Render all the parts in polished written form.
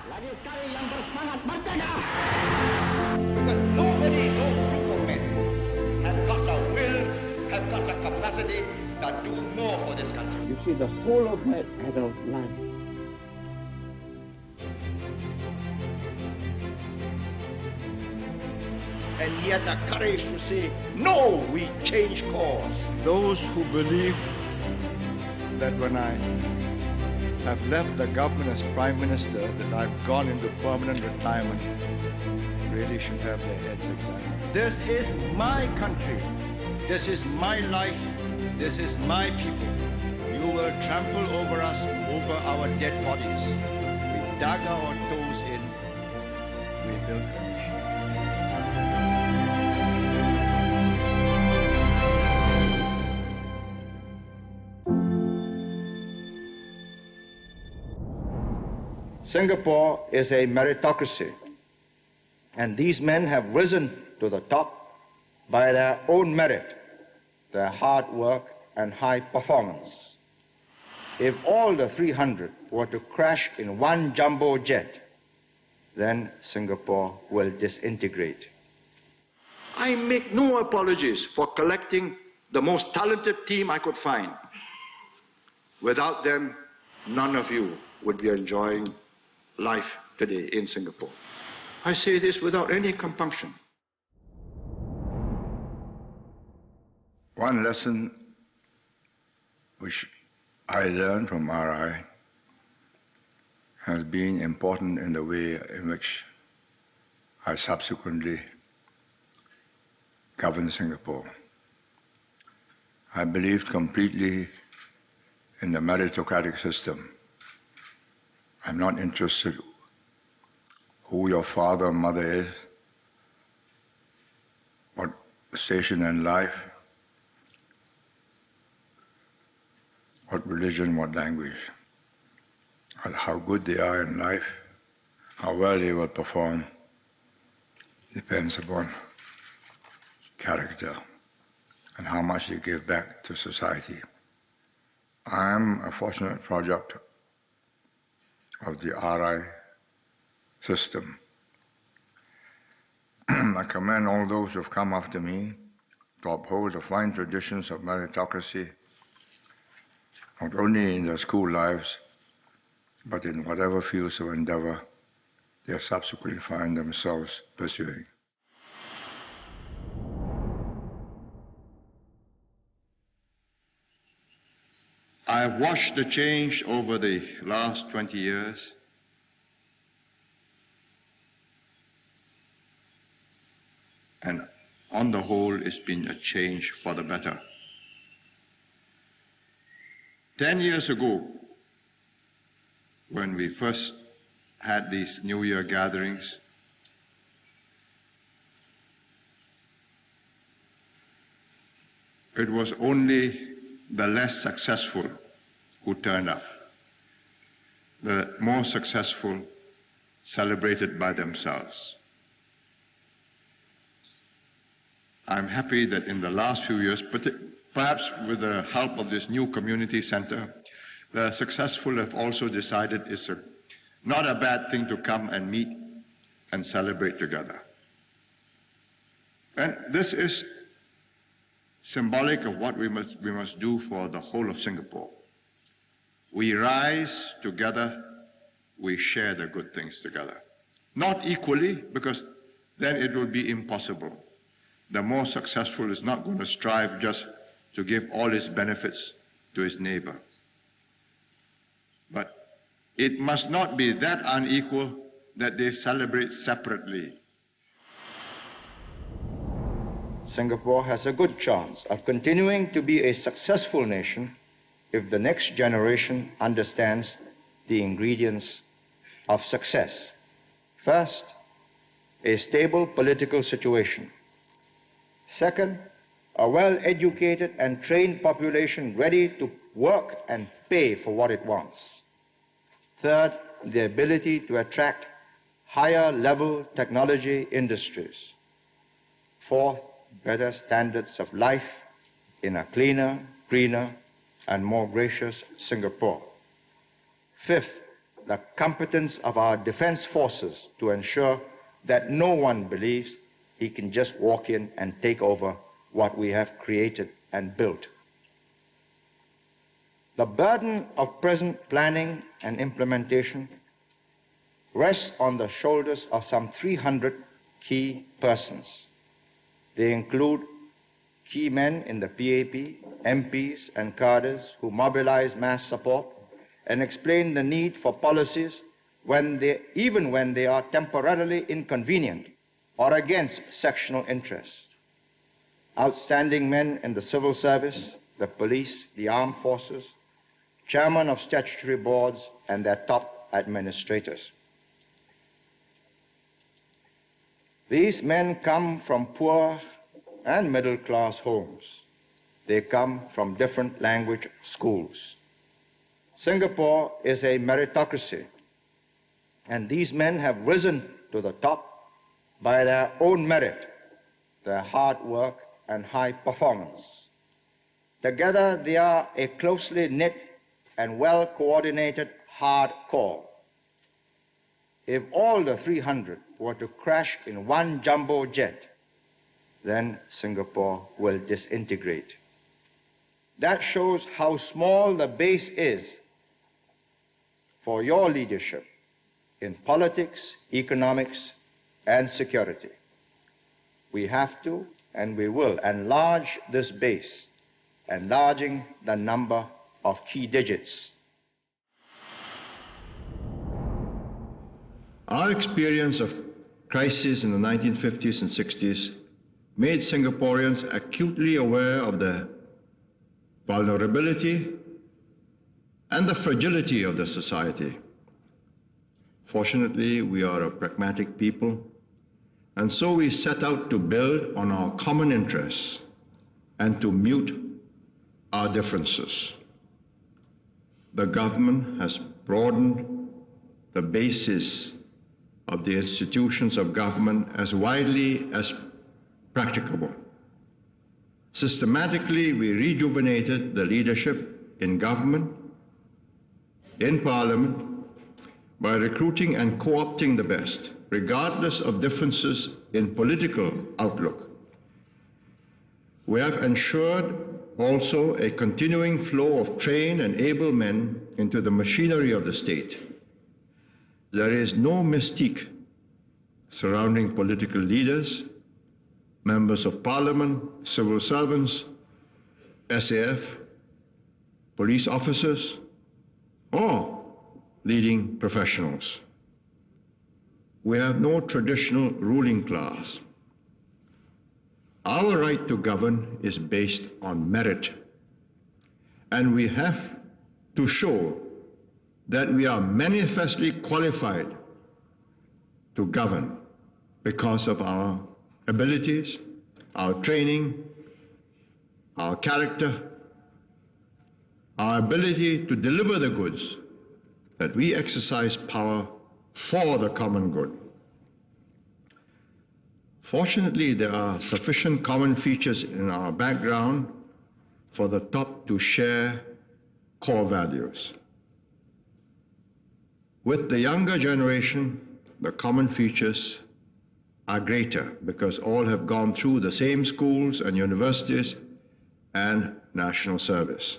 Lagi sekali yang bersemangat merdeka. Because nobody, no group of men have got the will, have got the capacity to do more for this country. You see, the whole of my adult life and he had the courage to say, no, we change course. Those who believe that when I have left the government as Prime Minister, that I've gone into permanent retirement, really should have their heads examined. This is my country. This is my life. This is my people. You will trample over us, over our dead bodies. We dug our toes in. We built a nation. Singapore is a meritocracy, and these men have risen to the top by their own merit, their hard work and high performance. If all the 300 were to crash in one jumbo jet, then Singapore will disintegrate. I make no apologies for collecting the most talented team I could find. Without them, none of you would be enjoying life today in Singapore. I say this without any compunction. One lesson which I learned from RI has been important in the way in which I subsequently governed Singapore. I believed completely in the meritocratic system. I'm not interested who your father or mother is, what station in life, what religion, what language, and how good they are in life, how well they will perform, depends upon character and how much they give back to society. I'm a fortunate product of the RI system. I commend all those who have come after me to uphold the fine traditions of meritocracy, not only in their school lives, but in whatever fields of endeavor they subsequently find themselves pursuing. I have watched the change over the last 20 years. And on the whole, it's been a change for the better. 10 years ago, when we first had these New Year gatherings, it was only the less successful who turned up. The more successful celebrated by themselves. I'm happy that in the last few years, perhaps with the help of this new community center, the successful have also decided it's not a bad thing to come and meet and celebrate together. And this is symbolic of what we must do for the whole of Singapore. We rise together, we share the good things together. Not equally, because then it will be impossible. The more successful is not going to strive just to give all his benefits to his neighbor. But it must not be that unequal that they celebrate separately. Singapore has a good chance of continuing to be a successful nation if the next generation understands the ingredients of success. First, a stable political situation. Second, a well-educated and trained population ready to work and pay for what it wants. Third, the ability to attract higher-level technology industries. Fourth, better standards of life in a cleaner, greener, and more gracious Singapore. Fifth, the competence of our defense forces to ensure that no one believes he can just walk in and take over what we have created and built. The burden of present planning and implementation rests on the shoulders of some 300 key persons. They include key men in the PAP, MPs and cadres who mobilize mass support and explain the need for policies even when they are temporarily inconvenient or against sectional interests. Outstanding men in the civil service, the police, the armed forces, chairmen of statutory boards and their top administrators. These men come from poor and middle-class homes. They come from different language schools. Singapore is a meritocracy, and these men have risen to the top by their own merit, their hard work and high performance. Together they are a closely knit and well-coordinated hard core. If all the 300 were to crash in one jumbo jet, then Singapore will disintegrate. That shows how small the base is for your leadership in politics, economics, and security. We have to, and we will, enlarge this base, enlarging the number of key digits. Our experience of crises in the 1950s and 60s made Singaporeans acutely aware of the vulnerability and the fragility of the society. Fortunately, we are a pragmatic people, and so we set out to build on our common interests and to mute our differences. The government has broadened the basis of the institutions of government as widely as practicable. Systematically, we rejuvenated the leadership in government, in Parliament, by recruiting and co-opting the best, regardless of differences in political outlook. We have ensured also a continuing flow of trained and able men into the machinery of the state. There is no mystique surrounding political leaders, members of parliament, civil servants, SAF, police officers, or leading professionals. We have no traditional ruling class. Our right to govern is based on merit, and we have to show that we are manifestly qualified to govern because of our abilities, our training, our character, our ability to deliver the goods, that we exercise power for the common good. Fortunately, there are sufficient common features in our background for the top to share core values. With the younger generation, the common features are greater because all have gone through the same schools and universities and national service.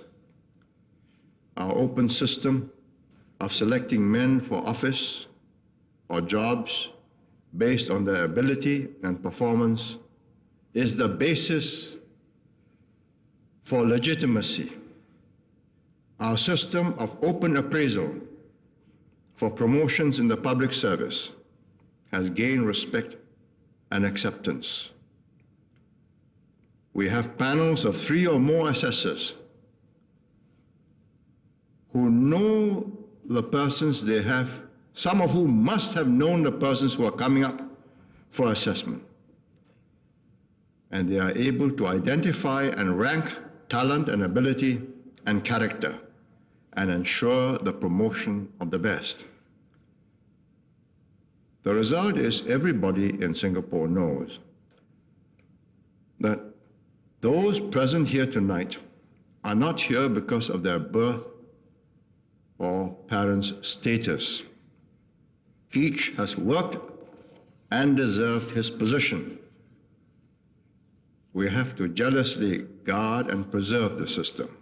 Our open system of selecting men for office or jobs based on their ability and performance is the basis for legitimacy. Our system of open appraisal for promotions in the public service has gained respect and acceptance. We have panels of 3 or more assessors who know the persons they have, some of whom must have known the persons who are coming up for assessment. And they are able to identify and rank talent and ability and character and ensure the promotion of the best. The result is everybody in Singapore knows that those present here tonight are not here because of their birth or parent's status. Each has worked and deserved his position. We have to jealously guard and preserve the system.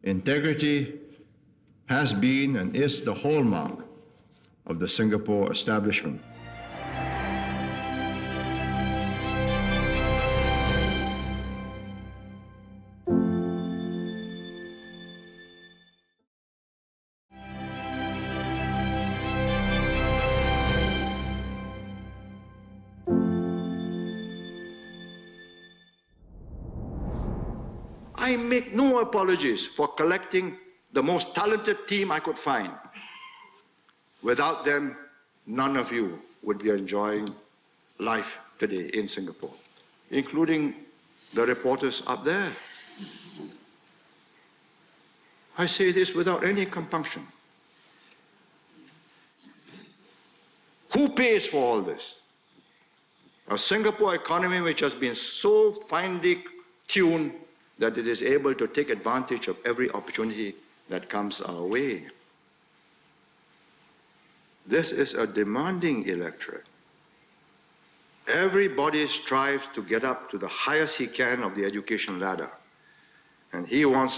Integrity has been and is the hallmark of the Singapore establishment. I make no apologies for collecting the most talented team I could find. Without them, none of you would be enjoying life today in Singapore, including the reporters up there. I say this without any compunction. Who pays for all this? A Singapore economy which has been so finely tuned that it is able to take advantage of every opportunity that comes our way. This is a demanding electorate. Everybody strives to get up to the highest he can of the education ladder. And he wants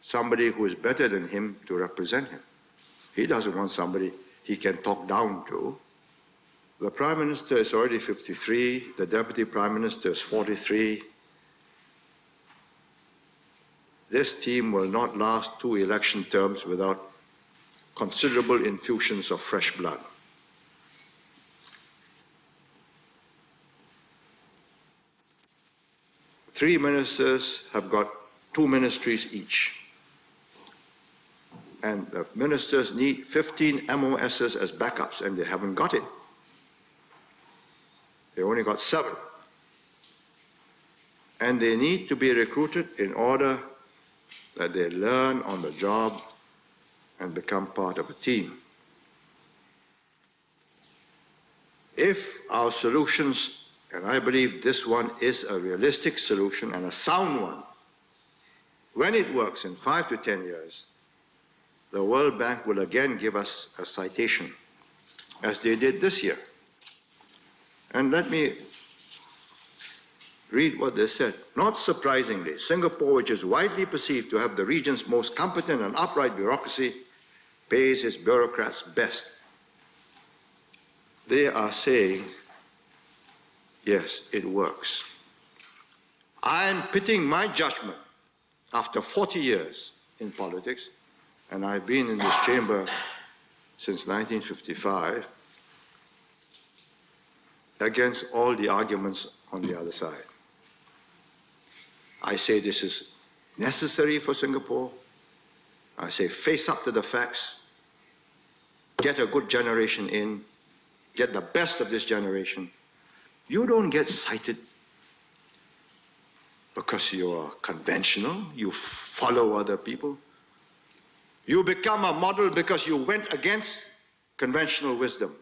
somebody who is better than him to represent him. He doesn't want somebody he can talk down to. The Prime Minister is already 53, the Deputy Prime Minister is 43. This team will not last 2 election terms without considerable infusions of fresh blood. Three ministers have got 2 ministries each. And the ministers need 15 MOSs as backups, and they haven't got it. They only got 7. And they need to be recruited in order that they learn on the job and become part of a team. If our solutions, and I believe this one is a realistic solution and a sound one, when it works in 5 to 10 years, the World Bank will again give us a citation, as they did this year. And let me read what they said. Not surprisingly, Singapore, which is widely perceived to have the region's most competent and upright bureaucracy, pays its bureaucrats best. They are saying, yes, it works. I am pitting my judgment after 40 years in politics, and I've been in this chamber since 1955, against all the arguments on the other side. I say this is necessary for Singapore. I say face up to the facts, get a good generation in, get the best of this generation. You don't get cited because you are conventional, you follow other people. You become a model because you went against conventional wisdom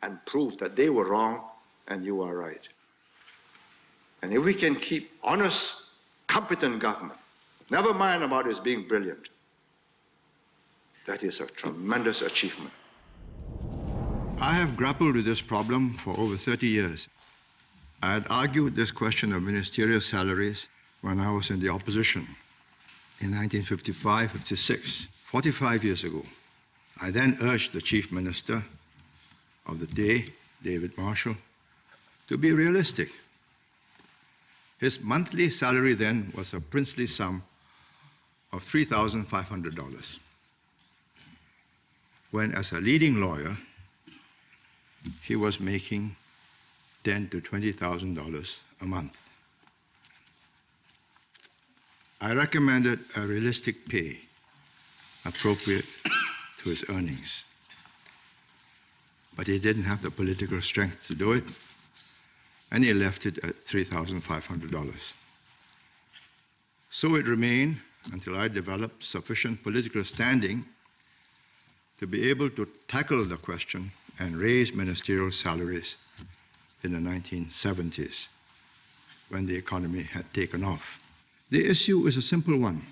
and proved that they were wrong and you are right. And if we can keep honest, competent government, never mind about its being brilliant, that is a tremendous achievement. I have grappled with this problem for over 30 years. I had argued this question of ministerial salaries when I was in the opposition in 1955-56, 45 years ago. I then urged the Chief Minister of the day, David Marshall, to be realistic. His monthly salary then was a princely sum of $3,500, when as a leading lawyer, he was making $10,000 to $20,000 a month. I recommended a realistic pay appropriate to his earnings. But he didn't have the political strength to do it, and he left it at $3,500. So it remained until I developed sufficient political standing to be able to tackle the question and raise ministerial salaries in the 1970s, when the economy had taken off. The issue is a simple one: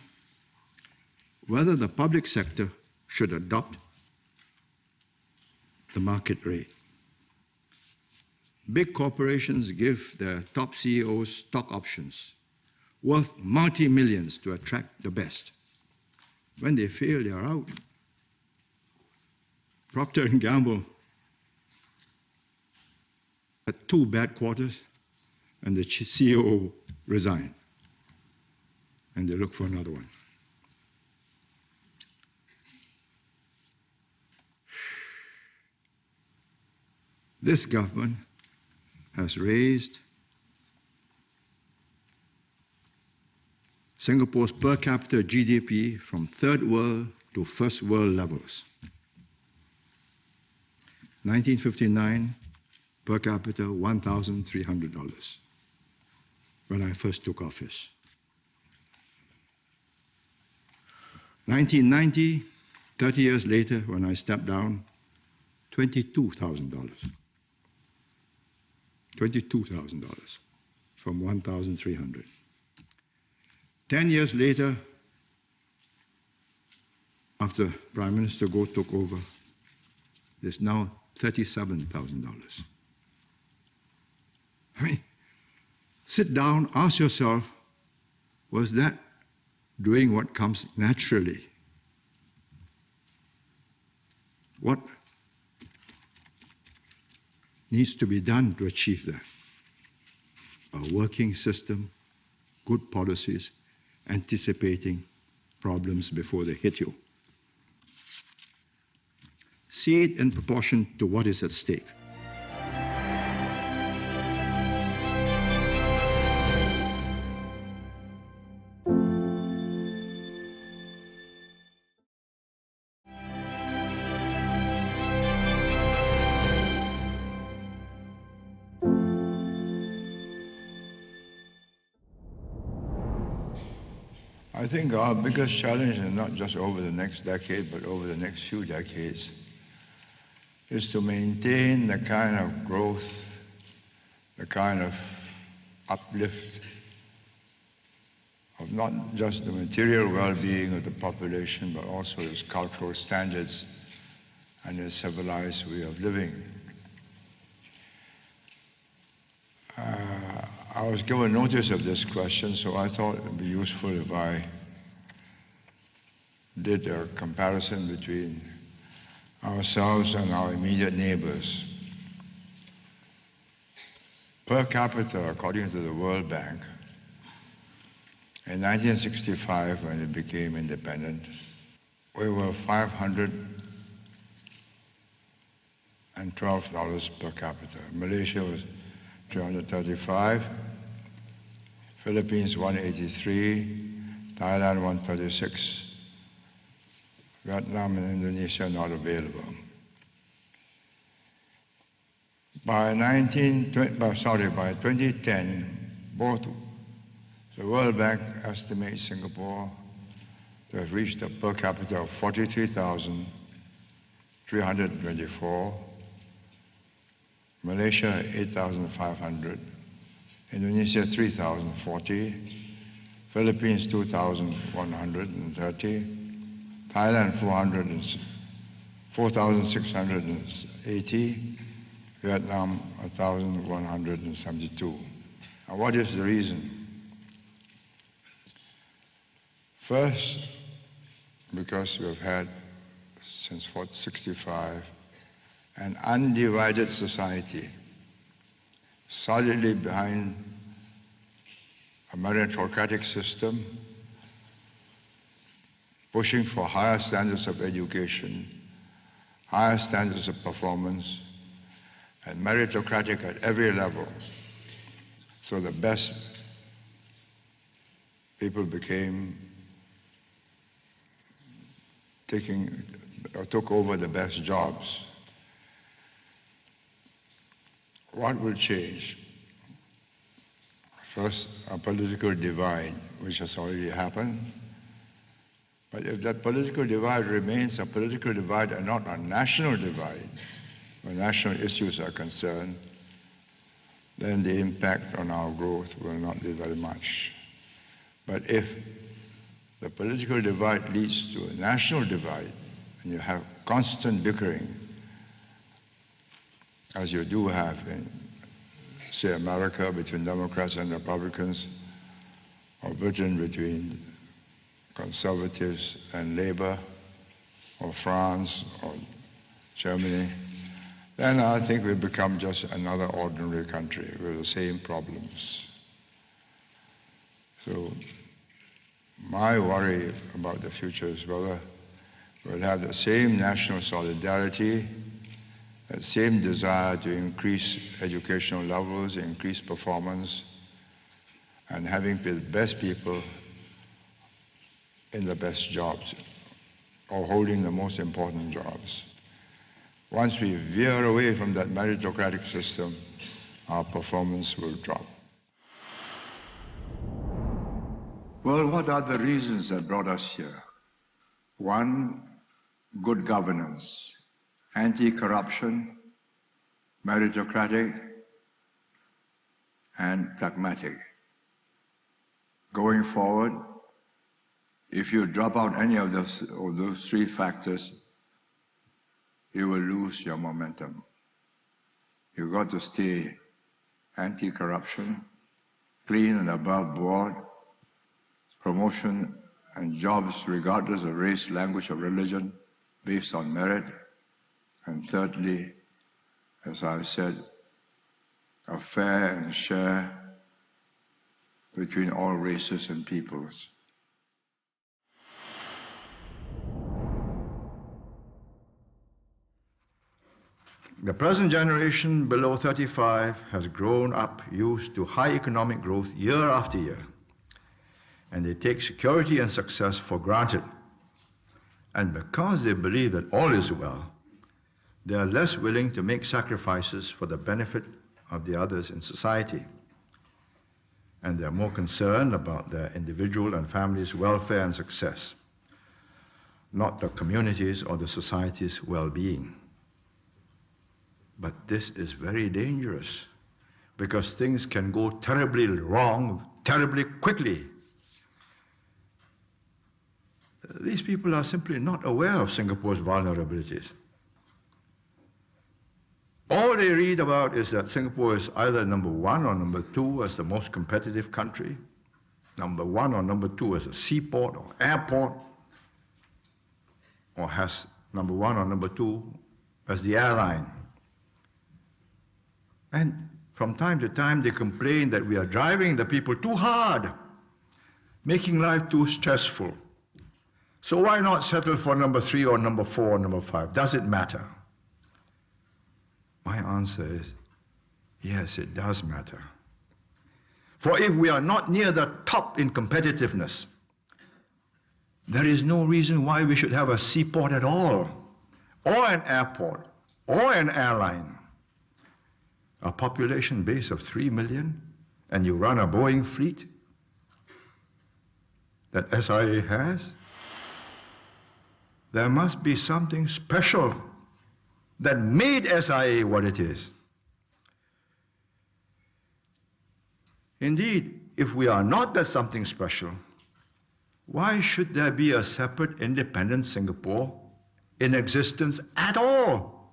whether the public sector should adopt the market rate. Big corporations give their top CEOs stock options worth multi-millions to attract the best. When they fail, they are out. Procter & Gamble had 2 bad quarters, and the CEO resigned, and they look for another one. This government has raised Singapore's per capita GDP from third world to first world levels. 1959, per capita $1,300 when I first took office. 1990, 30 years later, when I stepped down, $22,000. $22,000 from 1,300. 10 years later, after Prime Minister Goh took over, there's now $37,000. I mean, sit down, ask yourself, was that doing what comes naturally? What needs to be done to achieve that? A working system, good policies, anticipating problems before they hit you. See it in proportion to what is at stake. I think our biggest challenge, and not just over the next decade, but over the next few decades, is to maintain the kind of growth, the kind of uplift of not just the material well-being of the population, but also its cultural standards and its civilized way of living. I was given notice of this question, so I thought it would be useful if I did a comparison between ourselves and our immediate neighbors. Per capita, according to the World Bank, in 1965, when it became independent, we were $512 per capita. Malaysia was 335, Philippines 183, Thailand 136, Vietnam and Indonesia not available. By 2010, both the World Bank estimates Singapore to have reached a per capita of 43,324, Malaysia 8,500, Indonesia 3,040, Philippines 2,130, Thailand 4,680, Vietnam 1,172. Now, what is the reason? First, because we have had, since 1965, an undivided society, solidly behind a meritocratic system, pushing for higher standards of education, higher standards of performance, and meritocratic at every level. So the best people took over the best jobs. What will change? First, a political divide, which has already happened. But if that political divide remains a political divide and not a national divide, where national issues are concerned, then the impact on our growth will not be very much. But if the political divide leads to a national divide, and you have constant bickering, as you do have in, say, America between Democrats and Republicans, or Britain between conservatives and Labour, or France, or Germany, then I think we've become just another ordinary country with the same problems. So my worry about the future is whether we'll have the same national solidarity, that same desire to increase educational levels, increase performance, and having the best people in the best jobs, or holding the most important jobs. Once we veer away from that meritocratic system, our performance will drop. Well, what are the reasons that brought us here? One, good governance, anti-corruption, meritocratic, and pragmatic. Going forward, if you drop out any of those three factors, you will lose your momentum. You've got to stay anti-corruption, clean and above board, promotion and jobs regardless of race, language, or religion, based on merit. And thirdly, as I said, a fair and share between all races and peoples. The present generation below 35 has grown up used to high economic growth year after year, and they take security and success for granted. And because they believe that all is well, they are less willing to make sacrifices for the benefit of the others in society. And they are more concerned about their individual and family's welfare and success, not the community's or the society's well-being. But this is very dangerous, because things can go terribly wrong terribly quickly. These people are simply not aware of Singapore's vulnerabilities. All they read about is that Singapore is either number one or number two as the most competitive country, number one or number two as a seaport or airport, or has number one or number two as the airline. And from time to time they complain that we are driving the people too hard, making life too stressful. So why not settle for number 3 or number 4 or number 5? Does it matter? My answer is, yes, it does matter. For if we are not near the top in competitiveness, there is no reason why we should have a seaport at all, or an airport, or an airline. A population base of 3 million, and you run a Boeing fleet that SIA has? There must be something special that made SIA what it is. Indeed, if we are not that something special, why should there be a separate independent Singapore in existence at all?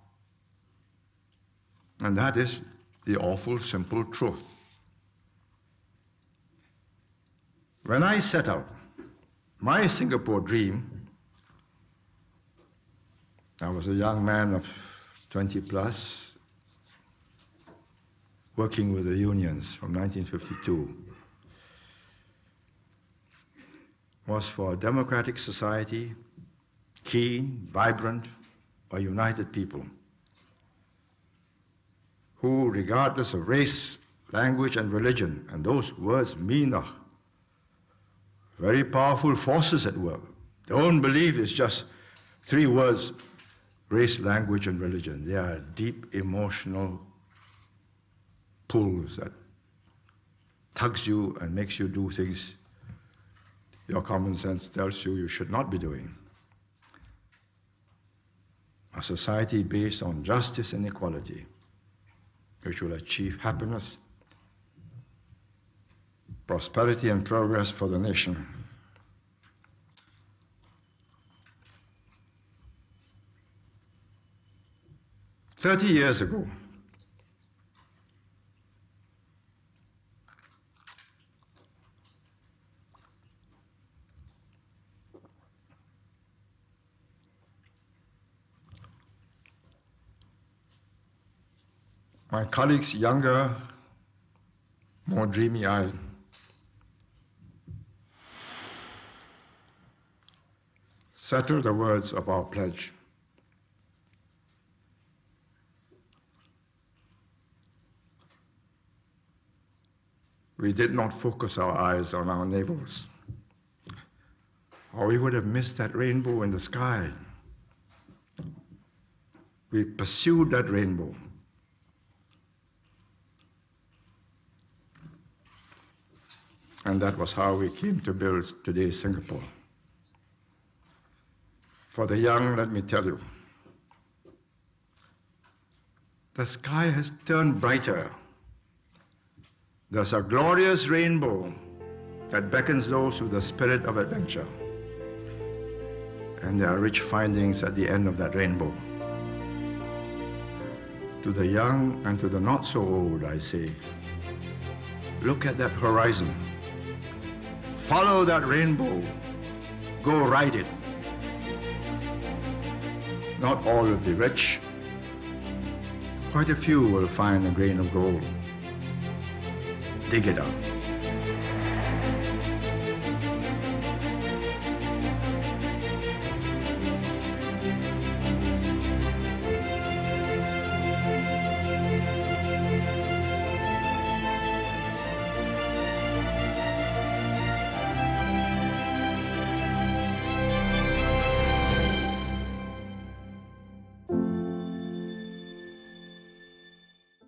And that is the awful simple truth. When I set out my Singapore dream, I was a young man of 20 plus, working with the unions from 1952, was for a democratic society, keen, vibrant, a united people, who, regardless of race, language, and religion, and those words mean very powerful forces at work. Don't believe it's just 3 words, race, language, and religion. They are deep emotional pulls that tugs you and makes you do things your common sense tells you you should not be doing. A society based on justice and equality, which will achieve happiness, prosperity, and progress for the nation. 30 years ago, my colleagues, younger, more dreamy-eyed, settled the words of our pledge. We did not focus our eyes on our navels, or we would have missed that rainbow in the sky. We pursued that rainbow. And that was how we came to build today's Singapore. For the young, let me tell you, the sky has turned brighter. There's a glorious rainbow that beckons those with the spirit of adventure. And there are rich findings at the end of that rainbow. To the young and to the not so old, I say, look at that horizon. Follow that rainbow. Go ride it. Not all will be rich. Quite a few will find a grain of gold. Dig it out.